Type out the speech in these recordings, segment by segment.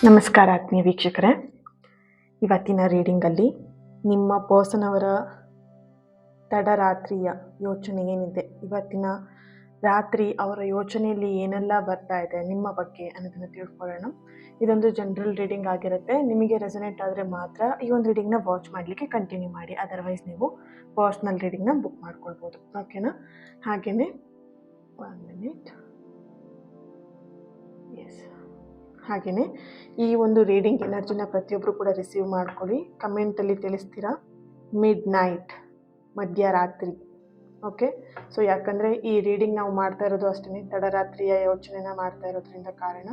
ನಮಸ್ಕಾರ ಆತ್ಮೀಯ ವೀಕ್ಷಕರೇ. ಇವತ್ತಿನ ರೀಡಿಂಗಲ್ಲಿ ನಿಮ್ಮ ಪರ್ಸನ್ ಅವರ ತಡರಾತ್ರಿಯ ಯೋಚನೆ ಏನಿದೆ, ಇವತ್ತಿನ ರಾತ್ರಿ ಅವರ ಯೋಚನೆಯಲ್ಲಿ ಏನೆಲ್ಲ ಬರ್ತಾ ಇದೆ ನಿಮ್ಮ ಬಗ್ಗೆ ಅನ್ನೋದನ್ನು ತಿಳ್ಕೊಳ್ಳೋಣ. ಇದೊಂದು ಜನರಲ್ ರೀಡಿಂಗ್ ಆಗಿರುತ್ತೆ. ನಿಮಗೆ ರೆಸನೇಟ್ ಆದರೆ ಮಾತ್ರ ಈ ಒಂದು ರೀಡಿಂಗ್ನ ವಾಚ್ ಮಾಡಲಿಕ್ಕೆ ಕಂಟಿನ್ಯೂ ಮಾಡಿ, ಅದರ್ವೈಸ್ ನೀವು ಪರ್ಸ್ನಲ್ ರೀಡಿಂಗ್ನ ಬುಕ್ ಮಾಡ್ಕೊಳ್ಬೋದು. ಓಕೆನಾ? ಹಾಗೆಯೇ 1 ಮಿನಿಟ್. ಎಸ್, ಹಾಗೆಯೇ ಈ ಒಂದು ರೀಡಿಂಗ್ ಎನರ್ಜಿನ ಪ್ರತಿಯೊಬ್ಬರು ಕೂಡ ರಿಸೀವ್ ಮಾಡ್ಕೊಳ್ಳಿ. ಕಮೆಂಟಲ್ಲಿ ತಿಳಿಸ್ತೀರಾ ಮಿಡ್ ನೈಟ್, ಮಧ್ಯರಾತ್ರಿ. ಓಕೆ, ಸೊ ಯಾಕಂದರೆ ಈ ರೀಡಿಂಗ್ ನಾವು ಮಾಡ್ತಾ ಇರೋದು ಅಷ್ಟೇ ತಡರಾತ್ರಿಯ ಯೋಚನೆನ ಮಾಡ್ತಾ ಇರೋದ್ರಿಂದ ಕಾರಣ.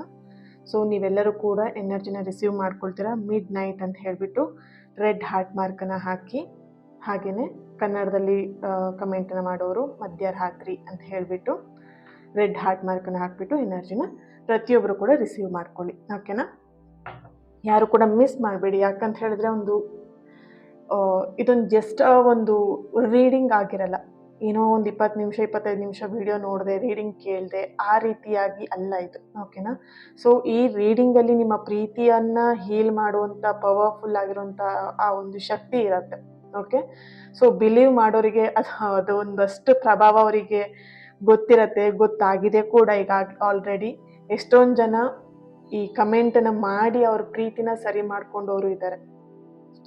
ಸೊ ನೀವೆಲ್ಲರೂ ಕೂಡ ಎನರ್ಜಿನ ರಿಸೀವ್ ಮಾಡ್ಕೊಳ್ತೀರಾ ಮಿಡ್ ನೈಟ್ ಅಂತ ಹೇಳಿಬಿಟ್ಟು ರೆಡ್ ಹಾರ್ಟ್ ಮಾರ್ಕನ್ನು ಹಾಕಿ, ಹಾಗೆಯೇ ಕನ್ನಡದಲ್ಲಿ ಕಮೆಂಟನ್ನು ಮಾಡೋರು ಮಧ್ಯರಾತ್ರಿ ಅಂತ ಹೇಳಿಬಿಟ್ಟು ರೆಡ್ ಹಾರ್ಟ್ ಮಾರ್ಕನ್ನು ಹಾಕಿಬಿಟ್ಟು ಎನರ್ಜಿನ ಪ್ರತಿಯೊಬ್ಬರು ಕೂಡ ರಿಸೀವ್ ಮಾಡ್ಕೊಳ್ಳಿ. ಓಕೆನಾ? ಯಾರು ಕೂಡ ಮಿಸ್ ಮಾಡಬೇಡಿ. ಯಾಕಂತ ಹೇಳಿದ್ರೆ ಇದೊಂದು ಜಸ್ಟ್ ಒಂದು ರೀಡಿಂಗ್ ಆಗಿರಲ್ಲ. ಏನೋ ಒಂದು 20 ನಿಮಿಷ 25 ನಿಮಿಷ ವಿಡಿಯೋ ನೋಡಿದೆ, ರೀಡಿಂಗ್ ಕೇಳಿದೆ, ಆ ರೀತಿಯಾಗಿ ಅಲ್ಲ ಇದು. ಓಕೆನಾ? ಸೊ ಈ ರೀಡಿಂಗಲ್ಲಿ ನಿಮ್ಮ ಪ್ರೀತಿಯನ್ನು ಹೀಲ್ ಮಾಡುವಂಥ ಪವರ್ಫುಲ್ ಆಗಿರುವಂಥ ಆ ಒಂದು ಶಕ್ತಿ ಇರುತ್ತೆ. ಓಕೆ, ಸೊ ಬಿಲೀವ್ ಮಾಡೋರಿಗೆ ಅದು ಒಂದಷ್ಟು ಪ್ರಭಾವ ಅವರಿಗೆ ಗೊತ್ತಿರತ್ತೆ, ಗೊತ್ತಾಗಿದೆ ಕೂಡ ಈಗ ಆಲ್ರೆಡಿ. ಎಷ್ಟೊಂದು ಜನ ಈ ಕಮೆಂಟನ್ನು ಮಾಡಿ ಅವ್ರ ಪ್ರೀತಿನ ಸರಿ ಮಾಡ್ಕೊಂಡವರು ಇದ್ದಾರೆ.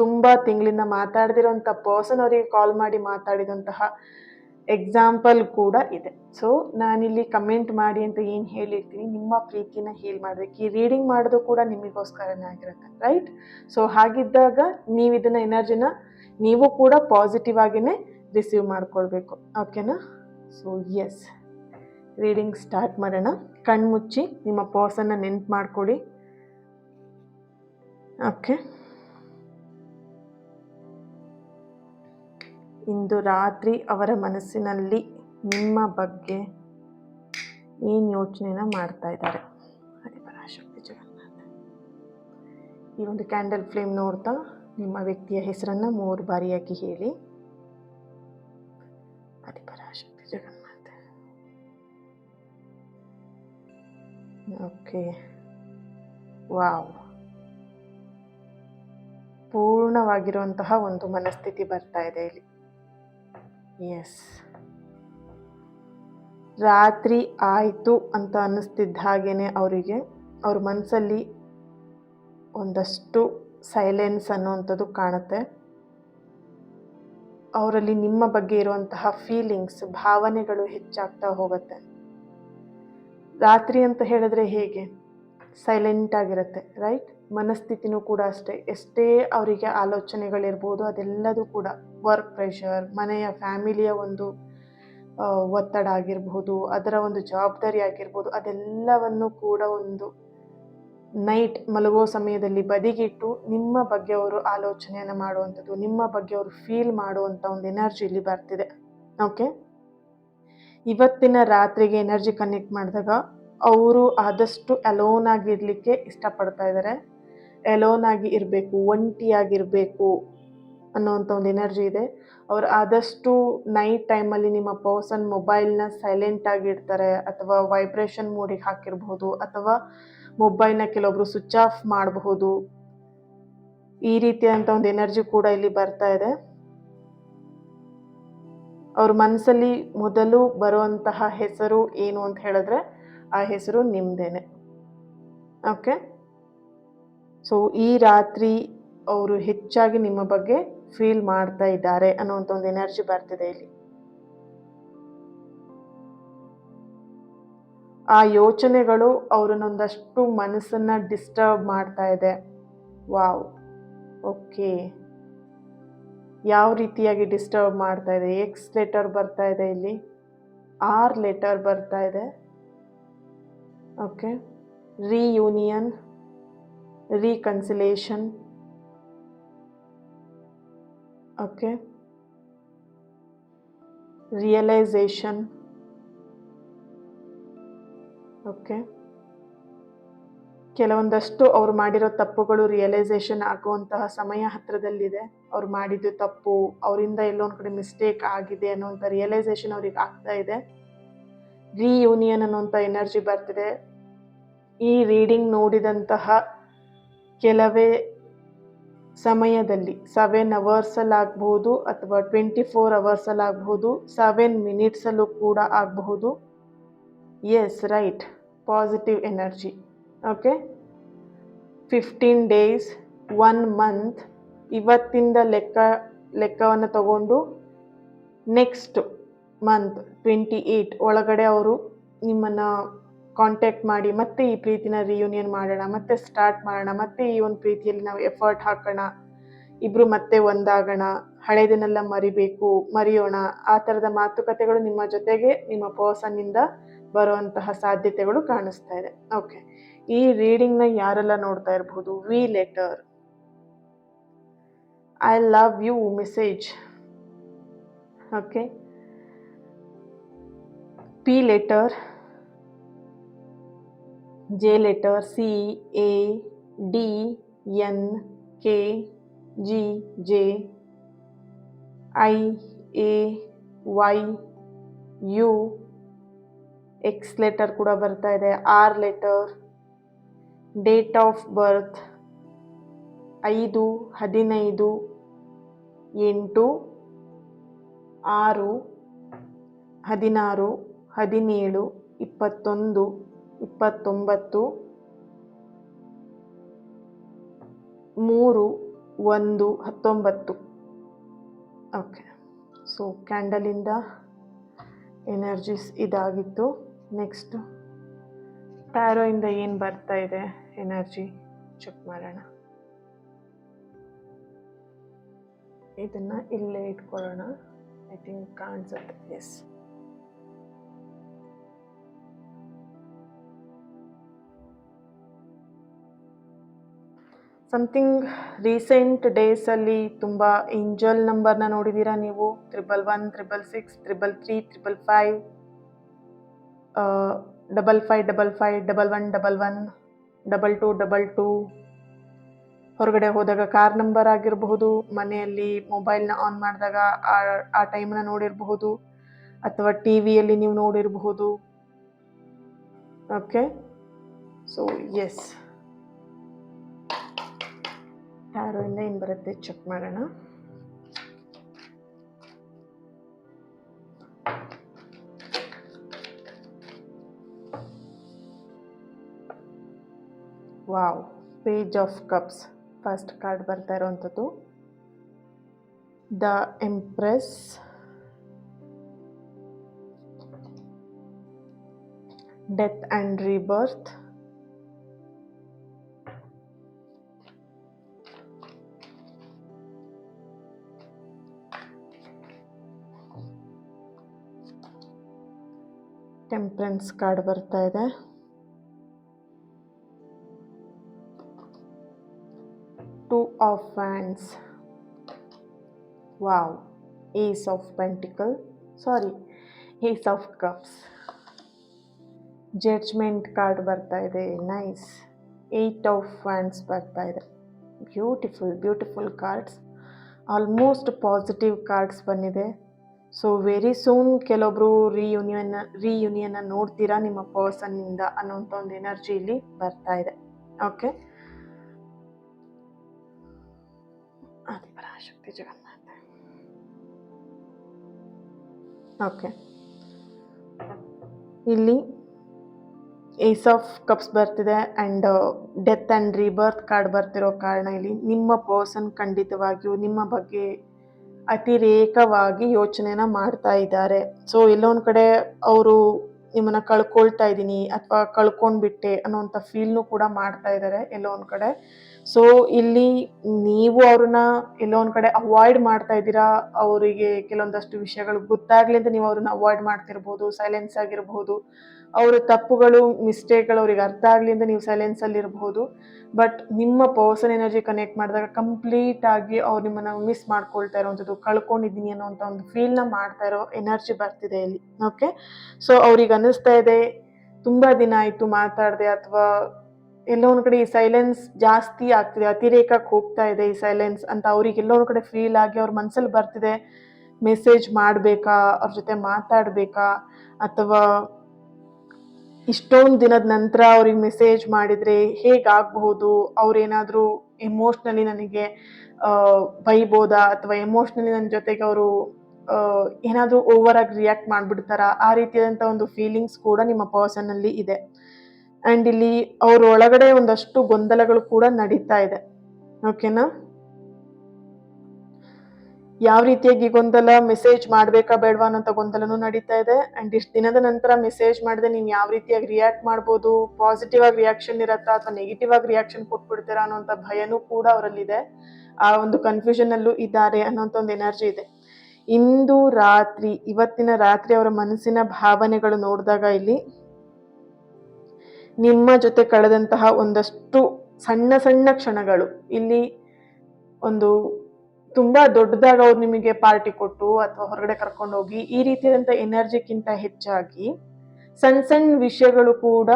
ತುಂಬ ತಿಂಗಳಿಂದ ಮಾತಾಡ್ದಿರೋಂಥ ಪರ್ಸನ್ ಅವರಿಗೆ ಕಾಲ್ ಮಾಡಿ ಮಾತಾಡಿದಂತಹ ಎಕ್ಸಾಂಪಲ್ ಕೂಡ ಇದೆ. ಸೊ ನಾನಿಲ್ಲಿ ಕಮೆಂಟ್ ಮಾಡಿ ಅಂತ ಏನು ಹೇಳಿರ್ತೀನಿ, ನಿಮ್ಮ ಪ್ರೀತಿನ ಹೀಲ್ ಮಾಡಬೇಕು. ಈ ರೀಡಿಂಗ್ ಮಾಡೋದು ಕೂಡ ನಿಮಗೋಸ್ಕರನೇ ಆಗಿರುತ್ತೆ, ರೈಟ್? ಸೊ ಹಾಗಿದ್ದಾಗ ನೀವು ಇದನ್ನ ಎನರ್ಜಿನ ನೀವು ಕೂಡ ಪಾಸಿಟಿವ್ ಆಗಿನೇ ರಿಸೀವ್ ಮಾಡ್ಕೊಳ್ಬೇಕು. ಓಕೆನಾ? ಸೊ ಎಸ್, ರೀಡಿಂಗ್ ಸ್ಟಾರ್ಟ್ ಮಾಡೋಣ. ಕಣ್ಮುಚ್ಚಿ ನಿಮ್ಮ ಪರ್ಸನ್ನ ನೆನ್ಪು ಮಾಡ್ಕೊಳ್ಳಿ. ಓಕೆ, ಇಂದು ರಾತ್ರಿ ಅವರ ಮನಸ್ಸಿನಲ್ಲಿ ನಿಮ್ಮ ಬಗ್ಗೆ ಏನು ಯೋಚನೆನ ಮಾಡ್ತಾ ಇದ್ದಾರೆ? ಹರಿ ಪರಾಶಕ್ತಿ ಜಗನ್ನಾಥ. ಈ ಒಂದು ಕ್ಯಾಂಡಲ್ ಫ್ಲೇಮ್ ನೋಡ್ತಾ ನಿಮ್ಮ ವ್ಯಕ್ತಿಯ ಹೆಸರನ್ನು 3 ಬಾರಿಯಾಗಿ ಹೇಳಿ. ಹರಿ ಪರಾಶಕ್ತಿ ಜಗನ್ನಾಥ. ಓಕೆ, ವಾವ್, ಪೂರ್ಣವಾಗಿರುವಂತಹ ಒಂದು ಮನಸ್ಥಿತಿ ಬರ್ತಾ ಇದೆ ಇಲ್ಲಿ. ಎಸ್, ರಾತ್ರಿ ಆಯಿತು ಅಂತ ಅನ್ನಿಸ್ತಿದ್ದ ಹಾಗೇನೆ ಅವರಿಗೆ ಅವ್ರ ಮನಸ್ಸಲ್ಲಿ ಒಂದಷ್ಟು ಸೈಲೆನ್ಸ್ ಅನ್ನುವಂಥದ್ದು ಕಾಣುತ್ತೆ. ಅವರಲ್ಲಿ ನಿಮ್ಮ ಬಗ್ಗೆ ಇರುವಂತಹ ಫೀಲಿಂಗ್ಸ್, ಭಾವನೆಗಳು ಹೆಚ್ಚಾಗ್ತಾ ಹೋಗುತ್ತೆ. ರಾತ್ರಿ ಅಂತ ಹೇಳಿದ್ರೆ ಹೇಗೆ ಸೈಲೆಂಟ್ ಆಗಿರುತ್ತೆ, ರೈಟ್? ಮನಸ್ಥಿತಿನೂ ಕೂಡ ಅಷ್ಟೇ. ಎಷ್ಟೇ ಅವರಿಗೆ ಆಲೋಚನೆಗಳಿರ್ಬೋದು, ಅದೆಲ್ಲದೂ ಕೂಡ ವರ್ಕ್ ಪ್ರೆಷರ್, ಮನೆಯ ಫ್ಯಾಮಿಲಿಯ ಒಂದು ಒತ್ತಡ ಆಗಿರ್ಬೋದು, ಅದರ ಒಂದು ಜವಾಬ್ದಾರಿ ಆಗಿರ್ಬೋದು, ಅದೆಲ್ಲವನ್ನು ಕೂಡ ಒಂದು ನೈಟ್ ಮಲಗೋ ಸಮಯದಲ್ಲಿ ಬದಿಗಿಟ್ಟು ನಿಮ್ಮ ಬಗ್ಗೆ ಅವರು ಆಲೋಚನೆಯನ್ನು ಮಾಡುವಂಥದ್ದು, ನಿಮ್ಮ ಬಗ್ಗೆ ಅವರು ಫೀಲ್ ಮಾಡುವಂಥ ಒಂದು ಎನರ್ಜಿ ಇಲ್ಲಿ ಬರ್ತಿದೆ. ಓಕೆ, ಇವತ್ತಿನ ರಾತ್ರಿಗೆ ಎನರ್ಜಿ ಕನೆಕ್ಟ್ ಮಾಡಿದಾಗ ಅವರು ಆದಷ್ಟು ಅಲೋನ್ ಆಗಿರಲಿಕ್ಕೆ ಇಷ್ಟಪಡ್ತಾ ಇದ್ದಾರೆ. ಅಲೋನ್ ಆಗಿ ಇರಬೇಕು, ಒಂಟಿಯಾಗಿರಬೇಕು ಅನ್ನೋವಂಥ ಒಂದು ಎನರ್ಜಿ ಇದೆ. ಅವ್ರು ಆದಷ್ಟು ನೈಟ್ ಟೈಮಲ್ಲಿ ನಿಮ್ಮ ಪರ್ಸನ್ ಮೊಬೈಲ್ನ ಸೈಲೆಂಟ್ ಆಗಿಡ್ತಾರೆ, ಅಥವಾ ವೈಬ್ರೇಷನ್ ಮೋಡಿಗೆ ಹಾಕಿರ್ಬೋದು, ಅಥವಾ ಮೊಬೈಲ್ನ ಕೆಲವೊಬ್ರು ಸ್ವಿಚ್ ಆಫ್ ಮಾಡಬಹುದು. ಈ ರೀತಿಯಾದಂಥ ಒಂದು ಎನರ್ಜಿ ಕೂಡ ಇಲ್ಲಿ ಬರ್ತಾ ಇದೆ. ಅವ್ರ ಮನಸ್ಸಲ್ಲಿ ಮೊದಲು ಬರುವಂತಹ ಹೆಸರು ಏನು ಅಂತ ಹೇಳಿದ್ರೆ ಆ ಹೆಸರು ನಿಮ್ಮದೇನೆ. ಓಕೆ, ಸೊ ಈ ರಾತ್ರಿ ಅವರು ಹೆಚ್ಚಾಗಿ ನಿಮ್ಮ ಬಗ್ಗೆ ಫೀಲ್ ಮಾಡ್ತಾ ಇದ್ದಾರೆ ಅನ್ನೋಂಥ ಒಂದು ಎನರ್ಜಿ ಬರ್ತಿದೆ ಇಲ್ಲಿ. ಆ ಯೋಚನೆಗಳು ಅವ್ರನ್ನೊಂದಷ್ಟು ಮನಸ್ಸನ್ನ ಡಿಸ್ಟರ್ಬ್ ಮಾಡ್ತಾ ಇದೆ. ವಾವ್, ಓಕೆ, ಯಾವ ರೀತಿಯಾಗಿ ಡಿಸ್ಟರ್ಬ್ ಮಾಡ್ತಾ ಇದೆ? ಎಕ್ಸ್ ಲೆಟರ್ ಬರ್ತಾ ಇದೆ ಇಲ್ಲಿ, ಆರ್ ಲೆಟರ್ ಬರ್ತಾ ಇದೆ. Okay, reunion, reconciliation, okay, realisation. Okay, ಕೆಲವೊಂದಷ್ಟು ಅವ್ರು ಮಾಡಿರೋ ತಪ್ಪುಗಳು ರಿಯಲೈಸೇಷನ್ ಆಗುವಂತಹ ಸಮಯ ಹತ್ತಿರದಲ್ಲಿದೆ. ಅವ್ರು ಮಾಡಿದ್ದು ತಪ್ಪು, ಅವರಿಂದ ಎಲ್ಲೊಂದು ಕಡೆ ಮಿಸ್ಟೇಕ್ ಆಗಿದೆ ಅನ್ನೋಂಥ ರಿಯಲೈಸೇಷನ್ ಅವ್ರಿಗೆ ಆಗ್ತಾ ಇದೆ. ರಿಯೂನಿಯನ್ ಅನ್ನೋಂಥ ಎನರ್ಜಿ ಬರ್ತಿದೆ. ಈ ರೀಡಿಂಗ್ ನೋಡಿದಂತಹ ಕೆಲವೇ ಸಮಯದಲ್ಲಿ 7 ಅವರ್ಸಲ್ಲಾಗ್ಬೋದು ಅಥವಾ 24 ಅವರ್ಸಲ್ಲಾಗ್ಬೋದು, 7 ಮಿನಿಟ್ಸಲ್ಲೂ ಕೂಡ ಆಗಬಹುದು. Yes, right, positive energy. Okay, 15 days, 1 month, ಇವತ್ತಿಂದ ಲೆಕ್ಕವನ್ನು ತಗೊಂಡು ನೆಕ್ಸ್ಟ್ ಮಂತ್ 28 ಒಳಗಡೆ ಅವರು ನಿಮ್ಮನ್ನು ಕಾಂಟ್ಯಾಕ್ಟ್ ಮಾಡಿ ಮತ್ತೆ ಈ ಪ್ರೀತಿನ ರಿಯೂನಿಯನ್ ಮಾಡೋಣ, ಮತ್ತೆ ಸ್ಟಾರ್ಟ್ ಮಾಡೋಣ, ಮತ್ತೆ ಈ ಒಂದು ಪ್ರೀತಿಯಲ್ಲಿ ನಾವು ಎಫರ್ಟ್ ಹಾಕೋಣ, ಇಬ್ರು ಮತ್ತೆ ಒಂದಾಗೋಣ, ಹಳೆದನ್ನೆಲ್ಲ ಮರೆಯೋಣ, ಆ ಥರದ ಮಾತುಕತೆಗಳು ನಿಮ್ಮ ಜೊತೆಗೆ ನಿಮ್ಮ ಪರ್ಸನ್ನಿಂದ ಬರುವಂತಹ ಸಾಧ್ಯತೆಗಳು ಕಾಣಿಸ್ತಾ ಇದೆ. ಓಕೆ, ಈ ರೀಡಿಂಗ್ನ ಯಾರೆಲ್ಲ ನೋಡ್ತಾ ಇರಬಹುದು? V letter, I love you message. Okay, P letter, J letter, C, A, D, N, K, G, J, I, A, Y, U, X letter ಕೂಡ ಬರ್ತಾ ಇದೆ, R letter, date of birth 5/15/8 6 16 17 21 29 3/1/19. Okay, so ಕ್ಯಾಂಡಲಿಂದ energies ಇದಾಗಿತ್ತು. Next ಟ್ಯಾರೋಯಿಂದ ಏನು ಬರ್ತಾ ಇದೆ energy check ಮಾಡೋಣ. ಇದನ್ನು ಇಲ್ಲೇ ಇಟ್ಕೊಳ್ಳೋಣ, ಐ ಥಿಂಕ್ ಕಾಣಿಸುತ್ತೆ. ಎಸ್, ಸಮಥಿಂಗ್ ರೀಸೆಂಟ್ ಡೇಸಲ್ಲಿ ತುಂಬ ಏಂಜಲ್ ನಂಬರ್ನ ನೋಡಿದ್ದೀರಾ ನೀವು. 111, 666, 333, 555, 55, 11, 11, 22, ಹೊರಗಡೆ ಹೋದಾಗ ಕಾರ್ ನಂಬರ್ ಆಗಿರಬಹುದು, ಮನೆಯಲ್ಲಿ ಮೊಬೈಲ್ನ ಆನ್ ಮಾಡಿದಾಗ ಆ ಟೈಮ್ನ ನೋಡಿರಬಹುದು, ಅಥವಾ ಟಿ ವಿಯಲ್ಲಿ ನೀವು ನೋಡಿರಬಹುದು. ಓಕೆ, ಸೊ ಎಸ್, ಟ್ಯಾರೋಯಿಂದ ಏನು ಬರುತ್ತೆ ಚೆಕ್ ಮಾಡೋಣ. Wow, page of cups first card ಬರ್ತಾ ಇರೋವಂಥದ್ದು. The empress, death and rebirth, temperance card ಬರ್ತಾ ಇದೆ, two of wands, wow, ace of pentacle, ace of cups, judgement card ಬರ್ತಾ ಇದೆ, ನೈಸ್, 8 ಆಫ್ ವ್ಯಾಂಡ್ಸ್ ಬರ್ತಾ ಇದೆ. Beautiful cards, almost positive cards ಬಂದಿದೆ. So very soon ಕೆಲವೊಬ್ರು ರಿಯೂನಿಯನ್ನ ನೋಡ್ತೀರಾ ನಿಮ್ಮ ಪರ್ಸನ್ನಿಂದ ಅನ್ನೋಂಥ ಒಂದು ಎನರ್ಜಿ ಇಲ್ಲಿ ಬರ್ತಾ ಇದೆ. ಓಕೆ, ಆದಿಪರಾಶಕ್ತಿ ಜಗನ್ಮಾತೆ. ಓಕೆ, ಇಲ್ಲಿ ಏಸ್ ಆಫ್ ಕಪ್ಸ್ ಬರ್ತಿದೆ and death and rebirth card ಬರ್ತಿರೋ ಕಾರಣ ಇಲ್ಲಿ ನಿಮ್ಮ ಪರ್ಸನ್ ಖಂಡಿತವಾಗಿಯೂ ನಿಮ್ಮ ಬಗ್ಗೆ ಅತಿರೇಕವಾಗಿ ಯೋಚನೆನ ಮಾಡ್ತಾ ಇದ್ದಾರೆ. ಸೊ ಎಲ್ಲೊಂದು ಕಡೆ ಅವರು ನಿಮ್ಮನ್ನು ಕಳ್ಕೊಳ್ತಾ ಇದ್ದೀನಿ ಅಥವಾ ಕಳ್ಕೊಂಡ್ಬಿಟ್ಟೆ ಅನ್ನೋಂಥ ಫೀಲ್ನು ಕೂಡ ಮಾಡ್ತಾ ಇದ್ದಾರೆ ಎಲ್ಲೋ ಒಂದು ಕಡೆ. ಸೊ ಇಲ್ಲಿ ನೀವು ಅವ್ರನ್ನ ಎಲ್ಲೋ ಒಂದು ಕಡೆ ಅವಾಯ್ಡ್ ಮಾಡ್ತಾ ಇದ್ದೀರಾ. ಅವರಿಗೆ ಕೆಲವೊಂದಷ್ಟು ವಿಷಯಗಳು ಗೊತ್ತಾಗ್ಲಿ ಅಂತ ನೀವು ಅವ್ರನ್ನ ಅವಾಯ್ಡ್ ಮಾಡ್ತಿರ್ಬೋದು, ಸೈಲೆನ್ಸ್ ಆಗಿರ್ಬೋದು. ಅವರ ತಪ್ಪುಗಳು, ಮಿಸ್ಟೇಕ್ಗಳು ಅವ್ರಿಗೆ ಅರ್ಥ ಆಗಲಿ ಅಂತ ನೀವು ಸೈಲೆನ್ಸಲ್ಲಿ ಇರಬಹುದು. ಬಟ್ ನಿಮ್ಮ ಪರ್ಸನ್ ಎನರ್ಜಿ ಕನೆಕ್ಟ್ ಮಾಡಿದಾಗ ಕಂಪ್ಲೀಟ್ ಆಗಿ ಅವ್ರು ನಿಮ್ಮನ್ನು ಮಿಸ್ ಮಾಡ್ಕೊಳ್ತಾ ಇರೋವಂಥದ್ದು, ಕಳ್ಕೊಂಡಿದ್ದೀನಿ ಅನ್ನೋಂಥ ಒಂದು ಫೀಲ್ನ ಮಾಡ್ತಾ ಇರೋ ಎನರ್ಜಿ ಬರ್ತಿದೆ ಇಲ್ಲಿ. ಓಕೆ, ಸೊ ಅವ್ರಿಗೆ ಅನ್ನಿಸ್ತಾ ಇದೆ ತುಂಬ ದಿನ ಆಯಿತು ಮಾತಾಡದೆ, ಅಥವಾ ಎಲ್ಲೋ ಒಂದು ಕಡೆ ಈ ಸೈಲೆನ್ಸ್ ಜಾಸ್ತಿ ಆಗ್ತಿದೆ, ಅತಿರೇಕಕ್ಕೆ ಹೋಗ್ತಾ ಇದೆ ಈ ಸೈಲೆನ್ಸ್ ಅಂತ ಅವ್ರಿಗೆ ಎಲ್ಲೋ ಒಂದು ಕಡೆ ಫೀಲ್ ಆಗಿ ಅವ್ರ ಮನಸ್ಸಲ್ಲಿ ಬರ್ತಿದೆ. ಮೆಸೇಜ್ ಮಾಡಬೇಕಾ, ಅವ್ರ ಜೊತೆ ಮಾತಾಡಬೇಕಾ, ಅಥವಾ ಇಷ್ಟೊಂದು ದಿನದ ನಂತರ ಅವ್ರಿಗೆ ಮೆಸೇಜ್ ಮಾಡಿದರೆ ಹೇಗಾಗಬಹುದು, ಅವ್ರೇನಾದರೂ ಎಮೋಷ್ನಲಿ ನನಗೆ ಬೈಬೋದಾ ಅಥವಾ ಎಮೋಷ್ನಲಿ ನನ್ನ ಜೊತೆಗೆ ಅವರು ಏನಾದರೂ ಓವರ್ ಆಗಿ ರಿಯಾಕ್ಟ್ ಮಾಡಿಬಿಡ್ತಾರಾ, ಆ ರೀತಿಯಾದಂಥ ಒಂದು ಫೀಲಿಂಗ್ಸ್ ಕೂಡ ನಿಮ್ಮ ಪರ್ಸನ್ನಲ್ಲಿ ಇದೆ. ಆ್ಯಂಡ್ ಇಲ್ಲಿ ಅವ್ರ ಒಳಗಡೆ ಒಂದಷ್ಟು ಗೊಂದಲಗಳು ಕೂಡ ನಡೀತಾ ಇದೆ. ಓಕೆನಾ? ಯಾವ ರೀತಿಯಾಗಿ ಗೊಂದಲ, ಮೆಸೇಜ್ ಮಾಡಬೇಕಾ ಬೇಡವಾ ಅನ್ನೋಂಥ ಗೊಂದಲನೂ ನಡೀತಾ ಇದೆ. ಆ್ಯಂಡ್ ಇಷ್ಟು ದಿನದ ನಂತರ ಮೆಸೇಜ್ ಮಾಡಿದೆ ನೀವು ಯಾವ ರೀತಿಯಾಗಿ ರಿಯಾಕ್ಟ್ ಮಾಡ್ಬೋದು, ಪಾಸಿಟಿವ್ ಆಗಿ ರಿಯಾಕ್ಷನ್ ಇರತ್ತಾ ಅಥವಾ ನೆಗೆಟಿವ್ ಆಗಿ ರಿಯಾಕ್ಷನ್ ಕೊಟ್ಬಿಡ್ತೀರಾ ಅನ್ನೋಂಥ ಭಯನೂ ಕೂಡ ಅವರಲ್ಲಿದೆ. ಆ ಒಂದು ಕನ್ಫ್ಯೂಷನಲ್ಲೂ ಇದ್ದಾರೆ ಅನ್ನೋಂಥ ಒಂದು ಎನರ್ಜಿ ಇದೆ. ಇವತ್ತಿನ ರಾತ್ರಿ ಅವರ ಮನಸ್ಸಿನ ಭಾವನೆಗಳು ನೋಡಿದಾಗ ಇಲ್ಲಿ ನಿಮ್ಮ ಜೊತೆ ಕಳೆದಂತಹ ಒಂದಷ್ಟು ಸಣ್ಣ ಸಣ್ಣ ಕ್ಷಣಗಳು, ಇಲ್ಲಿ ಒಂದು ತುಂಬಾ ದೊಡ್ಡದಾಗ ಅವ್ರು ನಿಮಗೆ ಪಾರ್ಟಿ ಕೊಟ್ಟು ಅಥವಾ ಹೊರಗಡೆ ಕರ್ಕೊಂಡು ಹೋಗಿ ಈ ರೀತಿಯಾದಂಥ ಎನರ್ಜಿಕ್ಕಿಂತ ಹೆಚ್ಚಾಗಿ ಸಣ್ಣ ಸಣ್ಣ ವಿಷಯಗಳು ಕೂಡ